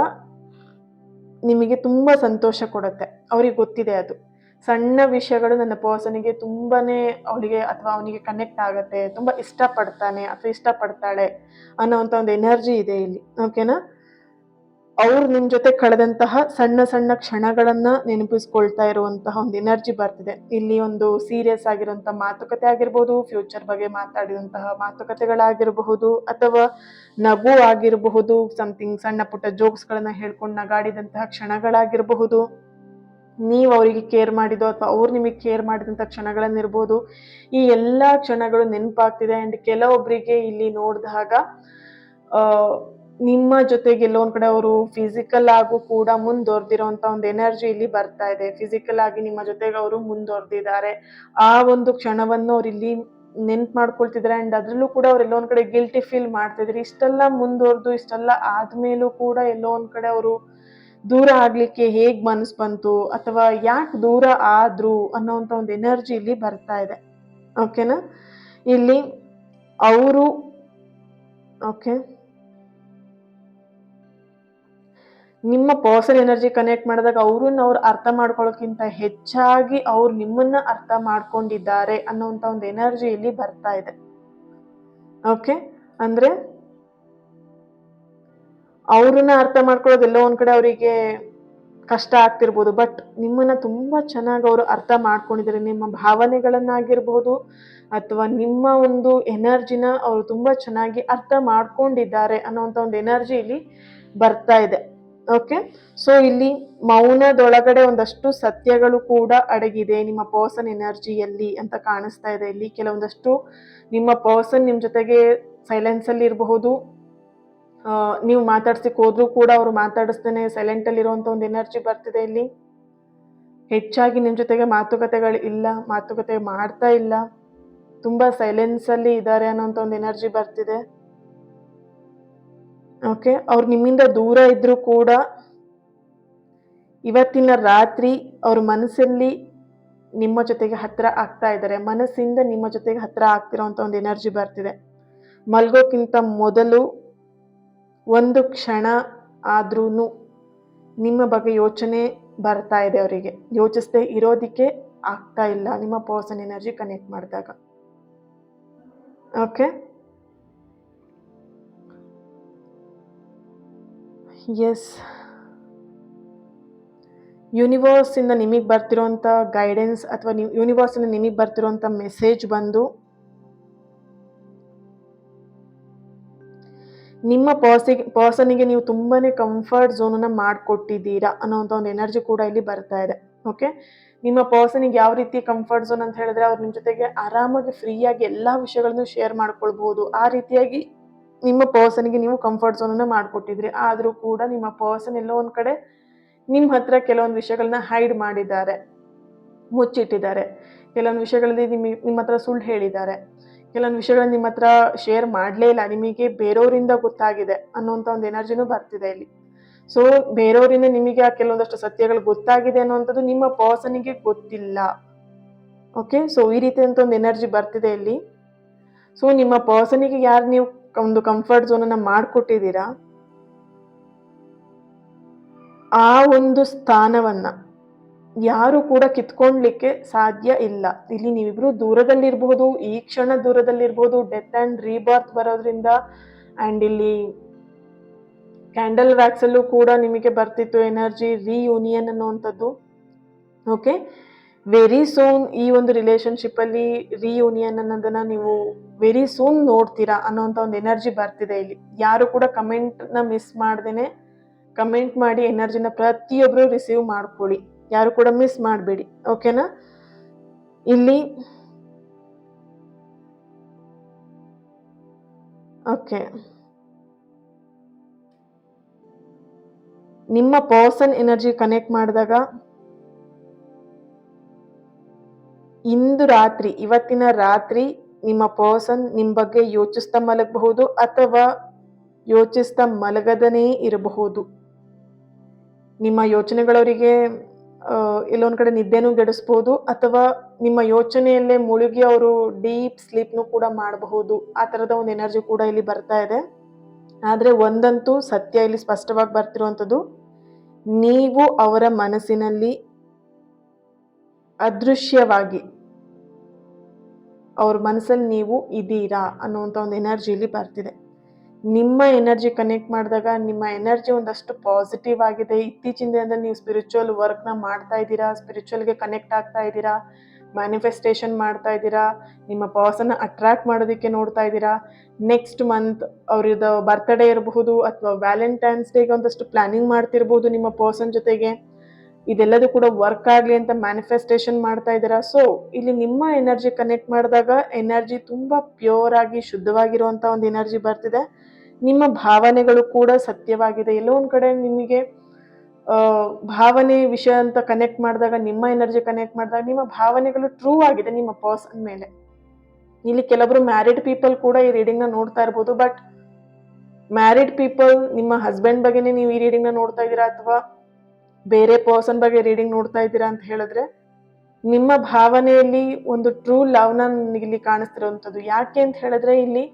ನಿಮಗೆ ತುಂಬಾ ಸಂತೋಷ ಕೊಡುತ್ತೆ. ಅವ್ರಿಗೆ ಗೊತ್ತಿದೆ ಅದು ಸಣ್ಣ ವಿಷಯಗಳು ನನ್ನ ಪರ್ಸನಿಗೆ ತುಂಬಾನೇ ಅವಳಿಗೆ ಅಥವಾ ಅವನಿಗೆ ಕನೆಕ್ಟ್ ಆಗುತ್ತೆ, ತುಂಬಾ ಇಷ್ಟಪಡ್ತಾನೆ ಅಥವಾ ಇಷ್ಟಪಡ್ತಾಳೆ ಅನ್ನೋಂಥ ಒಂದು ಎನರ್ಜಿ ಇದೆ ಇಲ್ಲಿ. ಓಕೆನಾ? ಅವ್ರು ನಿಮ್ ಜೊತೆ ಕಳೆದಂತಹ ಸಣ್ಣ ಸಣ್ಣ ಕ್ಷಣಗಳನ್ನ ನೆನಪಿಸ್ಕೊಳ್ತಾ ಇರುವಂತಹ ಒಂದು ಎನರ್ಜಿ ಬರ್ತಿದೆ. ಇಲ್ಲಿ ಒಂದು ಸೀರಿಯಸ್ ಆಗಿರುವಂತ ಮಾತುಕತೆ ಆಗಿರ್ಬೋದು, ಫ್ಯೂಚರ್ ಬಗ್ಗೆ ಮಾತಾಡಿದಂತಹ ಮಾತುಕತೆಗಳಾಗಿರಬಹುದು, ಅಥವಾ ನಗು ಆಗಿರಬಹುದು, ಸಮಥಿಂಗ್ ಸಣ್ಣ ಪುಟ್ಟ ಜೋಕ್ಸ್ ಗಳನ್ನ ಹೇಳ್ಕೊಂಡು ನಗಾಡಿದಂತಹ ಕ್ಷಣಗಳಾಗಿರಬಹುದು, ನೀವು ಅವರಿಗೆ ಕೇರ್ ಮಾಡಿದೋ ಅಥವಾ ಅವ್ರು ನಿಮಗೆ ಕೇರ್ ಮಾಡಿದಂಥ ಕ್ಷಣಗಳನ್ನಿರ್ಬೋದು. ಈ ಎಲ್ಲ ಕ್ಷಣಗಳು ನೆನಪಾಗ್ತಿದೆ. ಆ್ಯಂಡ್ ಕೆಲವೊಬ್ಬರಿಗೆ ಇಲ್ಲಿ ನೋಡಿದಾಗ ನಿಮ್ಮ ಜೊತೆಗೆ ಎಲ್ಲೋ ಒಂದ್ ಕಡೆ ಅವರು ಫಿಸಿಕಲ್ ಆಗು ಕೂಡ ಮುಂದುವರೆದಿರೋಂಥ ಒಂದು ಎನರ್ಜಿ ಇಲ್ಲಿ ಬರ್ತಾ ಇದೆ. ಫಿಸಿಕಲ್ ಆಗಿ ನಿಮ್ಮ ಜೊತೆಗೆ ಅವರು ಮುಂದುವರೆದಿದ್ದಾರೆ. ಆ ಒಂದು ಕ್ಷಣವನ್ನು ಅವ್ರು ಇಲ್ಲಿ ನೆನ್ಪು ಮಾಡ್ಕೊಳ್ತಿದ್ದಾರೆ. ಆ್ಯಂಡ್ ಅದ್ರಲ್ಲೂ ಕೂಡ ಅವ್ರು ಎಲ್ಲೋ ಒಂದ್ ಕಡೆ ಗಿಲ್ಟಿ ಫೀಲ್ ಮಾಡ್ತಿದ್ರು. ಇಷ್ಟೆಲ್ಲ ಮುಂದುವರೆದು ಇಷ್ಟೆಲ್ಲ ಆದ್ಮೇಲೂ ಕೂಡ ಎಲ್ಲೋ ಒಂದ್ ಕಡೆ ಅವರು ದೂರ ಆಗ್ಲಿಕ್ಕೆ ಹೇಗ್ ಮನಸ್ಸು ಬಂತು ಅಥವಾ ಯಾಕೆ ದೂರ ಆದ್ರು ಅನ್ನೋಂಥ ಒಂದು ಎನರ್ಜಿ ಇಲ್ಲಿ ಬರ್ತಾ ಇದೆ. ಓಕೆನಾ? ಇಲ್ಲಿ ಅವರು ಓಕೆ ನಿಮ್ಮ ಪರ್ಸನ್ ಎನರ್ಜಿ ಕನೆಕ್ಟ್ ಮಾಡಿದಾಗ ಅವ್ರನ್ನ ಅವ್ರು ಅರ್ಥ ಮಾಡ್ಕೊಳ್ಳೋಕ್ಕಿಂತ ಹೆಚ್ಚಾಗಿ ಅವ್ರು ನಿಮ್ಮನ್ನ ಅರ್ಥ ಮಾಡ್ಕೊಂಡಿದ್ದಾರೆ ಅನ್ನೋಂಥ ಒಂದು ಎನರ್ಜಿ ಇಲ್ಲಿ ಬರ್ತಾ ಇದೆ. ಓಕೆ? ಅಂದ್ರೆ ಅವ್ರನ್ನ ಅರ್ಥ ಮಾಡ್ಕೊಳ್ಳೋದು ಎಲ್ಲೋ ಒಂದ್ ಕಡೆ ಅವರಿಗೆ ಕಷ್ಟ ಆಗ್ತಿರ್ಬೋದು, ಬಟ್ ನಿಮ್ಮನ್ನ ತುಂಬಾ ಚೆನ್ನಾಗಿ ಅವರು ಅರ್ಥ ಮಾಡ್ಕೊಂಡಿದ್ದಾರೆ. ನಿಮ್ಮ ಭಾವನೆಗಳನ್ನಾಗಿರ್ಬೋದು ಅಥವಾ ನಿಮ್ಮ ಒಂದು ಎನರ್ಜಿನ ಅವರು ತುಂಬಾ ಚೆನ್ನಾಗಿ ಅರ್ಥ ಮಾಡ್ಕೊಂಡಿದ್ದಾರೆ ಅನ್ನೋಂಥ ಒಂದು ಎನರ್ಜಿ ಇಲ್ಲಿ ಬರ್ತಾ ಇದೆ. ಓಕೆ? ಸೊ ಇಲ್ಲಿ ಮೌನದೊಳಗಡೆ ಒಂದಷ್ಟು ಸತ್ಯಗಳು ಕೂಡ ಅಡಗಿದೆ ನಿಮ್ಮ ಪರ್ಸನ್ ಎನರ್ಜಿಯಲ್ಲಿ ಅಂತ ಕಾಣಿಸ್ತಾ ಇದೆ. ಇಲ್ಲಿ ಕೆಲವೊಂದಷ್ಟು ನಿಮ್ಮ ಪರ್ಸನ್ ನಿಮ್ ಜೊತೆಗೆ ಸೈಲೆನ್ಸ್ ಅಲ್ಲಿ ಇರಬಹುದು, ನೀವು ಮಾತಾಡ್ಸಕ್ ಹೋದ್ರು ಕೂಡ ಅವರು ಮಾತಾಡಿಸ್ತೇನೆ ಸೈಲೆಂಟ್ ಅಲ್ಲಿ ಇರುವಂತ ಒಂದು ಎನರ್ಜಿ ಬರ್ತಿದೆ. ಇಲ್ಲಿ ಹೆಚ್ಚಾಗಿ ನಿಮ್ ಜೊತೆಗೆ ಮಾತುಕತೆಗಳು ಇಲ್ಲ, ಮಾತುಕತೆ ಮಾಡ್ತಾ ಇಲ್ಲ, ತುಂಬಾ ಸೈಲೆನ್ಸ್ ಅಲ್ಲಿ ಇದ್ದಾರೆ ಅನ್ನೋಂಥ ಒಂದು ಎನರ್ಜಿ ಬರ್ತಿದೆ. ಓಕೆ? ಅವ್ರು ನಿಮ್ಮಿಂದ ದೂರ ಇದ್ರು ಕೂಡ ಇವತ್ತಿನ ರಾತ್ರಿ ಅವ್ರ ಮನಸ್ಸಲ್ಲಿ ನಿಮ್ಮ ಜೊತೆಗೆ ಹತ್ರ ಆಗ್ತಾ ಇದ್ದಾರೆ. ಮನಸ್ಸಿಂದ ನಿಮ್ಮ ಜೊತೆಗೆ ಹತ್ರ ಆಗ್ತಿರೋಂಥ ಒಂದು ಎನರ್ಜಿ ಬರ್ತಿದೆ. ಮಲ್ಗೋಕ್ಕಿಂತ ಮೊದಲು ಒಂದು ಕ್ಷಣ ಆದ್ರೂ ನಿಮ್ಮ ಬಗ್ಗೆ ಯೋಚನೆ ಬರ್ತಾ ಇದೆ ಅವರಿಗೆ. ಯೋಚಿಸದೆ ಇರೋದಿಕ್ಕೆ ಆಗ್ತಾ ಇಲ್ಲ ನಿಮ್ಮ ಪರ್ಸನ್ ಎನರ್ಜಿ ಕನೆಕ್ಟ್ ಮಾಡಿದಾಗ. ಓಕೆ? ಎಸ್, ಯೂನಿವರ್ಸ್ ಇಂದ ನಿಮಗೆ ಬರ್ತಿರೋಂಥ ಗೈಡೆನ್ಸ್ ಅಥವಾ ಯೂನಿವರ್ಸ್ ಇಂದ ನಿಮಗೆ ಬರ್ತಿರೋಂಥ ಮೆಸೇಜ್ ಬಂದು ನಿಮ್ಮ ಪರ್ಸನಿಗೆ ನೀವು ತುಂಬಾನೇ ಕಂಫರ್ಟ್ ಝೋನನ್ನ ಮಾಡಿಕೊಟ್ಟಿದ್ದೀರಾ ಅನ್ನೋಂಥ ಒಂದು ಎನರ್ಜಿ ಕೂಡ ಇಲ್ಲಿ ಬರ್ತಾ ಇದೆ. ಓಕೆ? ನಿಮ್ಮ ಪರ್ಸನಿಗೆ ಯಾವ ರೀತಿ ಕಂಫರ್ಟ್ ಝೋನ್ ಅಂತ ಹೇಳಿದ್ರೆ ಅವ್ರು ನಿಮ್ಮ ಜೊತೆಗೆ ಆರಾಮಾಗಿ ಫ್ರೀಯಾಗಿ ಎಲ್ಲಾ ವಿಷಯಗಳನ್ನು ಶೇರ್ ಮಾಡ್ಕೊಳ್ಬಹುದು. ಆ ರೀತಿಯಾಗಿ ನಿಮ್ಮ ಪರ್ಸನ್ಗೆ ನೀವು ಕಂಫರ್ಟ್ ಝೋನನ್ನ ಮಾಡಿಕೊಟ್ಟಿದ್ರಿ. ಆದ್ರೂ ಕೂಡ ನಿಮ್ಮ ಪರ್ಸನ್ ಎಲ್ಲೋ ಒಂದ್ ಕಡೆ ನಿಮ್ಮ ಹತ್ರ ಕೆಲವೊಂದು ವಿಷಯಗಳನ್ನ ಹೈಡ್ ಮಾಡಿದ್ದಾರೆ, ಮುಚ್ಚಿಟ್ಟಿದ್ದಾರೆ. ಕೆಲವೊಂದು ವಿಷಯಗಳಲ್ಲಿ ನಿಮ್ಮ ಹತ್ರ ಸುಳ್ಳು ಹೇಳಿದ್ದಾರೆ. ಕೆಲವೊಂದು ವಿಷಯಗಳನ್ನ ನಿಮ್ಮ ಹತ್ರ ಶೇರ್ ಮಾಡಲೇ ಇಲ್ಲ, ನಿಮಗೆ ಬೇರೆಯವರಿಂದ ಗೊತ್ತಾಗಿದೆ ಅನ್ನೋಂಥ ಒಂದು ಎನರ್ಜಿನೂ ಬರ್ತಿದೆ ಇಲ್ಲಿ. ಸೊ ಬೇರೆಯವರಿಂದ ನಿಮಗೆ ಆ ಕೆಲವೊಂದಷ್ಟು ಸತ್ಯಗಳು ಗೊತ್ತಾಗಿದೆ ಅನ್ನೋಂಥದ್ದು ನಿಮ್ಮ ಪರ್ಸನಿಗೆ ಗೊತ್ತಿಲ್ಲ. ಓಕೆ? ಸೊ ಈ ರೀತಿಯಂತ ಒಂದು ಎನರ್ಜಿ ಬರ್ತಿದೆ ಇಲ್ಲಿ. ಸೊ ನಿಮ್ಮ ಪರ್ಸನಿಗೆ ಯಾರು ನೀವು ಒಂದು ಕಂಫರ್ಟ್ ಝೋನನ್ನ ಮಾಡಿಕೊಟ್ಟಿದ್ದೀರಾ, ಆ ಒಂದು ಸ್ಥಾನವನ್ನ ಯಾರು ಕೂಡ ಕಿತ್ಕೊಂಡ್ಲಿಕ್ಕೆ ಸಾಧ್ಯ ಇಲ್ಲ. ಇಲ್ಲಿ ನೀವಿಬ್ರು ದೂರದಲ್ಲಿರ್ಬಹುದು, ಈ ಕ್ಷಣ ದೂರದಲ್ಲಿರ್ಬಹುದು, ಡೆತ್ ಅಂಡ್ ರೀಬರ್ತ್ ಬರೋದ್ರಿಂದ. ಅಂಡ್ ಇಲ್ಲಿ ಕ್ಯಾಂಡಲ್ ವ್ಯಾಕ್ಸಲ್ಲೂ ಕೂಡ ನಿಮಗೆ ಬರ್ತಿತ್ತು ಎನರ್ಜಿ ರಿಯೂನಿಯನ್ ಅನ್ನುವಂಥದ್ದು. ಓಕೆ, ವೆರಿ ಸೂನ್ ಈ ಒಂದು ರಿಲೇಶನ್ಶಿಪ್ಪಲ್ಲಿ ರಿಯೂನಿಯನ್ ಅನ್ನೋದನ್ನ ನೀವು ವೆರಿ ಸೂನ್ ನೋಡ್ತೀರಾ ಅನ್ನೋಂಥ ಒಂದು ಎನರ್ಜಿ ಬರ್ತಿದೆ ಇಲ್ಲಿ. ಯಾರು ಕೂಡ ಕಮೆಂಟ್ನ ಮಿಸ್ ಮಾಡ್ದೇನೆ ಕಮೆಂಟ್ ಮಾಡಿ ಎನರ್ಜಿನ ಪ್ರತಿಯೊಬ್ಬರು ರಿಸೀವ್ ಮಾಡ್ಕೊಳ್ಳಿ, ಯಾರು ಕೂಡ ಮಿಸ್ ಮಾಡಬೇಡಿ. ಓಕೆನಾ? ಇಲ್ಲಿ ಓಕೆ, ನಿಮ್ಮ ಪರ್ಸನ್ ಎನರ್ಜಿ ಕನೆಕ್ಟ್ ಮಾಡಿದಾಗ ಇವತ್ತಿನ ರಾತ್ರಿ ನಿಮ್ಮ ಪರ್ಸನ್ ನಿಮ್ಮ ಬಗ್ಗೆ ಯೋಚಿಸ್ತಾ ಮಲಗಬಹುದು ಅಥವಾ ಯೋಚಿಸ್ತಾ ಮಲಗದನೇ ಇರಬಹುದು. ನಿಮ್ಮ ಯೋಚನೆಗಳವರಿಗೆ ಎಲ್ಲೊಂದ್ ಕಡೆ ನಿದ್ದೆನೂ ಗೆಡಿಸ್ಬೋದು ಅಥವಾ ನಿಮ್ಮ ಯೋಚನೆಯಲ್ಲೇ ಮುಳುಗಿ ಅವರು ಡೀಪ್ ಸ್ಲೀಪ್ನು ಕೂಡ ಮಾಡಬಹುದು. ಆ ಥರದ ಒಂದು ಎನರ್ಜಿ ಕೂಡ ಇಲ್ಲಿ ಬರ್ತಾ ಇದೆ. ಆದರೆ ಒಂದಂತೂ ಸತ್ಯ ಇಲ್ಲಿ ಸ್ಪಷ್ಟವಾಗಿ ಬರ್ತಿರುವಂಥದ್ದು, ನೀವು ಅವರ ಮನಸ್ಸಿನಲ್ಲಿ ಅದೃಶ್ಯವಾಗಿ ಅವ್ರ ಮನಸ್ಸಲ್ಲಿ ನೀವು ಇದ್ದೀರಾ ಅನ್ನುವಂಥ ಒಂದು ಎನರ್ಜಿ ಇಲ್ಲಿ ಬರ್ತಿದೆ. ನಿಮ್ಮ ಎನರ್ಜಿ ಕನೆಕ್ಟ್ ಮಾಡಿದಾಗ ನಿಮ್ಮ ಎನರ್ಜಿ ಒಂದಷ್ಟು ಪಾಸಿಟಿವ್ ಆಗಿದೆ. ಇತ್ತೀಚಿನ ದಿನದಲ್ಲಿ ನೀವು ಸ್ಪಿರಿಚುವಲ್ ವರ್ಕ್ನ ಮಾಡ್ತಾ ಇದ್ದೀರಾ, ಸ್ಪಿರಿಚುವಲ್ಗೆ ಕನೆಕ್ಟ್ ಆಗ್ತಾ ಇದ್ದೀರಾ, ಮ್ಯಾನಿಫೆಸ್ಟೇಷನ್ ಮಾಡ್ತಾ ಇದ್ದೀರಾ, ನಿಮ್ಮ ಪರ್ಸನ್ನ ಅಟ್ರಾಕ್ಟ್ ಮಾಡೋದಕ್ಕೆ ನೋಡ್ತಾ ಇದ್ದೀರಾ. ನೆಕ್ಸ್ಟ್ ಮಂತ್ ಅವ್ರದ್ದು ಬರ್ತ್ಡೇ ಇರಬಹುದು ಅಥವಾ ವ್ಯಾಲೆಂಟೈನ್ಸ್ ಡೇಗೆ ಒಂದಷ್ಟು ಪ್ಲಾನಿಂಗ್ ಮಾಡ್ತಿರ್ಬೋದು ನಿಮ್ಮ ಪರ್ಸನ್ ಜೊತೆಗೆ. ಇದೆಲ್ಲದೂ ಕೂಡ ವರ್ಕ್ ಆಗಲಿ ಅಂತ ಮ್ಯಾನಿಫೆಸ್ಟೇಷನ್ ಮಾಡ್ತಾ ಇದ್ದೀರಾ. ಸೊ ಇಲ್ಲಿ ನಿಮ್ಮ ಎನರ್ಜಿ ಕನೆಕ್ಟ್ ಮಾಡಿದಾಗ ಎನರ್ಜಿ ತುಂಬ ಪ್ಯೂರ್ ಆಗಿ ಶುದ್ಧವಾಗಿರುವಂಥ ಒಂದು ಎನರ್ಜಿ ಬರ್ತಿದೆ. ನಿಮ್ಮ ಭಾವನೆಗಳು ಕೂಡ ಸತ್ಯವಾಗಿದೆ. ಎಲ್ಲೋ ಒಂದು ಕಡೆ ನಿಮಗೆ ಭಾವನೆ ವಿಷಯ ಅಂತ ಕನೆಕ್ಟ್ ಮಾಡಿದಾಗ, ನಿಮ್ಮ ಎನರ್ಜಿ ಕನೆಕ್ಟ್ ಮಾಡಿದಾಗ ನಿಮ್ಮ ಭಾವನೆಗಳು ಟ್ರೂ ಆಗಿದೆ ನಿಮ್ಮ ಪರ್ಸನ್ ಮೇಲೆ. ಇಲ್ಲಿ ಕೆಲವರು ಮ್ಯಾರಿಡ್ ಪೀಪಲ್ ಕೂಡ ಈ ರೀಡಿಂಗ್ನ ನೋಡ್ತಾ ಇರ್ಬೋದು. ಬಟ್ ಮ್ಯಾರಿಡ್ ಪೀಪಲ್ ನಿಮ್ಮ ಹಸ್ಬೆಂಡ್ ಬಗ್ಗೆನೇ ನೀವು ಈ ರೀಡಿಂಗ್ನ ನೋಡ್ತಾ ಇದ್ದೀರಾ ಅಥವಾ ಬೇರೆ ಪರ್ಸನ್ ಬಗ್ಗೆ ರೀಡಿಂಗ್ ನೋಡ್ತಾ ಇದ್ದೀರಾ ಅಂತ ಹೇಳಿದ್ರೆ, ನಿಮ್ಮ ಭಾವನೆಯಲ್ಲಿ ಒಂದು ಟ್ರೂ ಲವ್ನ ಇಲ್ಲಿ ಕಾಣಿಸ್ತಿರೋವಂಥದ್ದು. ಯಾಕೆ ಅಂತ ಹೇಳಿದ್ರೆ, ಇಲ್ಲಿ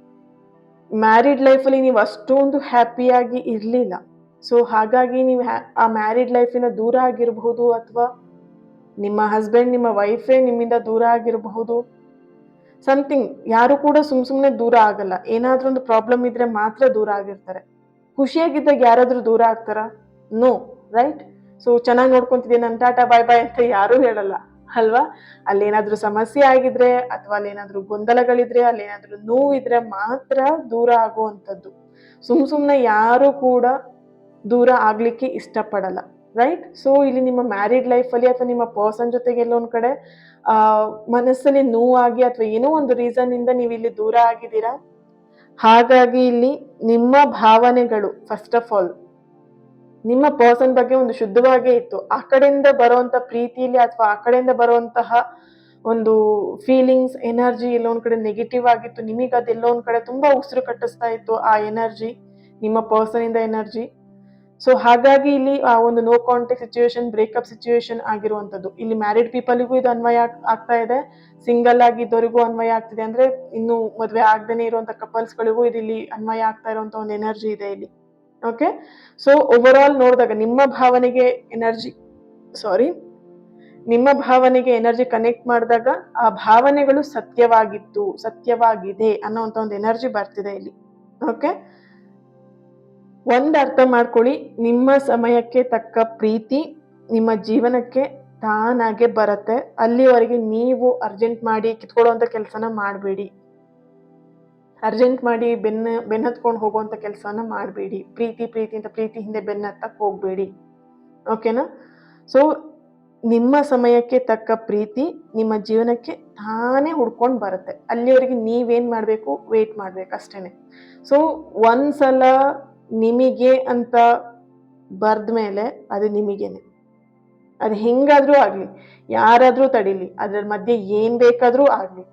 ಮ್ಯಾರಿಡ್ ಲೈಫಲ್ಲಿ ನೀವು ಅಷ್ಟೊಂದು ಹ್ಯಾಪಿಯಾಗಿ ಇರಲಿಲ್ಲ. ಸೊ ಹಾಗಾಗಿ ನೀವು ಆ ಮ್ಯಾರಿಡ್ ಲೈಫಿನ ದೂರ ಆಗಿರಬಹುದು ಅಥವಾ ನಿಮ್ಮ ಹಸ್ಬೆಂಡ್ ನಿಮ್ಮ ವೈಫೇ ನಿಮ್ಮಿಂದ ದೂರ ಆಗಿರಬಹುದು. ಸಮಥಿಂಗ್, ಯಾರು ಕೂಡ ಸುಮ್ಮನೆ ದೂರ ಆಗಲ್ಲ. ಏನಾದ್ರೂ ಒಂದು ಪ್ರಾಬ್ಲಮ್ ಇದ್ರೆ ಮಾತ್ರ ದೂರ ಆಗಿರ್ತಾರೆ. ಖುಷಿಯಾಗಿದ್ದಾಗ ಯಾರಾದ್ರೂ ದೂರ ಆಗ್ತಾರ? No, right? ಸೊ ಚೆನ್ನಾಗಿ ನೋಡ್ಕೊಂತಿದ್ದೀನಿ ನಾನು ಟಾಟಾ ಬಾಯ್ ಬಾಯ್ ಅಂತ ಯಾರೂ ಹೇಳಲ್ಲ ಅಲ್ವಾ? ಅಲ್ಲೇನಾದ್ರೂ ಸಮಸ್ಯೆ ಆಗಿದ್ರೆ ಅಥವಾ ಅಲ್ಲೇನಾದ್ರೂ ಗೊಂದಲಗಳಿದ್ರೆ, ಅಲ್ಲೇನಾದ್ರೂ ನೋವಿದ್ರೆ ಮಾತ್ರ ದೂರ ಆಗುವಂಥದ್ದು. ಸುಮ್ಮನೆ ಯಾರು ಕೂಡ ದೂರ ಆಗ್ಲಿಕ್ಕೆ ಇಷ್ಟಪಡಲ್ಲ, ರೈಟ್? ಸೊ ಇಲ್ಲಿ ನಿಮ್ಮ ಮ್ಯಾರಿಡ್ ಲೈಫಲ್ಲಿ ಅಥವಾ ನಿಮ್ಮ ಪರ್ಸನ್ ಜೊತೆಗೆ ಎಲ್ಲೊಂದ್ ಕಡೆ ಮನಸ್ಸಲ್ಲಿ ನೋವಾಗಿ ಅಥವಾ ಏನೋ ಒಂದು ರೀಸನ್ ಇಂದ ನೀವು ಇಲ್ಲಿ ದೂರ ಆಗಿದ್ದೀರಾ. ಹಾಗಾಗಿ ಇಲ್ಲಿ ನಿಮ್ಮ ಭಾವನೆಗಳು ಫಸ್ಟ್ ಆಫ್ ಆಲ್ ನಿಮ್ಮ ಪರ್ಸನ್ ಬಗ್ಗೆ ಒಂದು ಶುದ್ಧವಾಗೇ ಇತ್ತು. ಆ ಕಡೆಯಿಂದ ಬರುವಂತ ಪ್ರೀತಿಯಲ್ಲಿ ಅಥವಾ ಆ ಕಡೆಯಿಂದ ಬರುವಂತಹ ಒಂದು ಫೀಲಿಂಗ್ಸ್ ಎನರ್ಜಿ ಎಲ್ಲೋ ಒಂದ್ ಕಡೆ ನೆಗೆಟಿವ್ ಆಗಿತ್ತು. ನಿಮಗೆ ಅದೆಲ್ಲೋ ಒಂದ್ ಕಡೆ ತುಂಬಾ ಉಸಿರು ಕಟ್ಟಿಸ್ತಾ ಇತ್ತು ಆ ಎನರ್ಜಿ, ನಿಮ್ಮ ಪರ್ಸನ್ ಇಂದ ಎನರ್ಜಿ. ಸೊ ಹಾಗಾಗಿ ಇಲ್ಲಿ ಆ ಒಂದು no contact situation, breakup situation ಆಗಿರುವಂತದ್ದು. ಇಲ್ಲಿ ಮ್ಯಾರಿಡ್ ಪೀಪಲ್ಗೂ ಇದು ಅನ್ವಯ ಆಗ್ತಾ ಇದೆ, ಸಿಂಗಲ್ ಆಗಿದ್ದವರಿಗೂ ಅನ್ವಯ ಆಗ್ತಿದೆ. ಅಂದ್ರೆ ಇನ್ನು ಮದ್ವೆ ಆಗದೇನೆ ಇರುವಂತ ಕಪಲ್ಸ್ಗಳಿಗೂ ಇಲ್ಲಿ ಅನ್ವಯ ಆಗ್ತಾ ಇರುವಂತ ಒಂದು ಎನರ್ಜಿ ಇದೆ ಇಲ್ಲಿ. ಓಕೆ, ಸೊ ಓವರ್ ಆಲ್ ನೋಡಿದಾಗ ನಿಮ್ಮ ಭಾವನೆಗೆ ಎನರ್ಜಿ ಕನೆಕ್ಟ್ ಮಾಡಿದಾಗ ಆ ಭಾವನೆಗಳು ಸತ್ಯವಾಗಿದೆ ಅನ್ನೋಂಥ ಒಂದು ಎನರ್ಜಿ ಬರ್ತಿದೆ ಇಲ್ಲಿ. ಓಕೆ, ಒಂದು ಅರ್ಥ ಮಾಡ್ಕೊಳ್ಳಿ, ನಿಮ್ಮ ಸಮಯಕ್ಕೆ ತಕ್ಕ ಪ್ರೀತಿ ನಿಮ್ಮ ಜೀವನಕ್ಕೆ ತಾನಾಗೆ ಬರುತ್ತೆ. ಅಲ್ಲಿವರೆಗೆ ನೀವು ಅರ್ಜೆಂಟ್ ಮಾಡಿ ಕಿತ್ಕೊಳ್ಳುವಂಥ ಕೆಲಸನ ಮಾಡಬೇಡಿ, ಅರ್ಜೆಂಟ್ ಮಾಡಿ ಬೆನ್ನತ್ಕೊಂಡು ಹೋಗುವಂಥ ಕೆಲಸನ ಮಾಡಬೇಡಿ. ಪ್ರೀತಿ ಅಂತ ಪ್ರೀತಿ ಹಿಂದೆ ಬೆನ್ನತ್ತಕ್ಕೆ ಹೋಗಬೇಡಿ. ಓಕೆನಾ? ಸೊ ನಿಮ್ಮ ಸಮಯಕ್ಕೆ ತಕ್ಕ ಪ್ರೀತಿ ನಿಮ್ಮ ಜೀವನಕ್ಕೆ ತಾನೇ ಹುಡ್ಕೊಂಡು ಬರುತ್ತೆ. ಅಲ್ಲಿವರೆಗೆ ನೀವೇನು ಮಾಡಬೇಕು, ವೇಟ್ ಮಾಡ್ಬೇಕು ಅಷ್ಟೇನೆ. ಸೊ ಒಂದ್ಸಲ ನಿಮಗೆ ಅಂತ ಬರ್ದ ಮೇಲೆ ಅದು ನಿಮಗೇನೆ. ಅದು ಹೆಂಗಾದ್ರೂ ಆಗಲಿ, ಯಾರಾದ್ರೂ ತಡೀಲಿ, ಅದ್ರ ಮಧ್ಯೆ ಏನ್ ಬೇಕಾದ್ರೂ ಆಗಲಿ,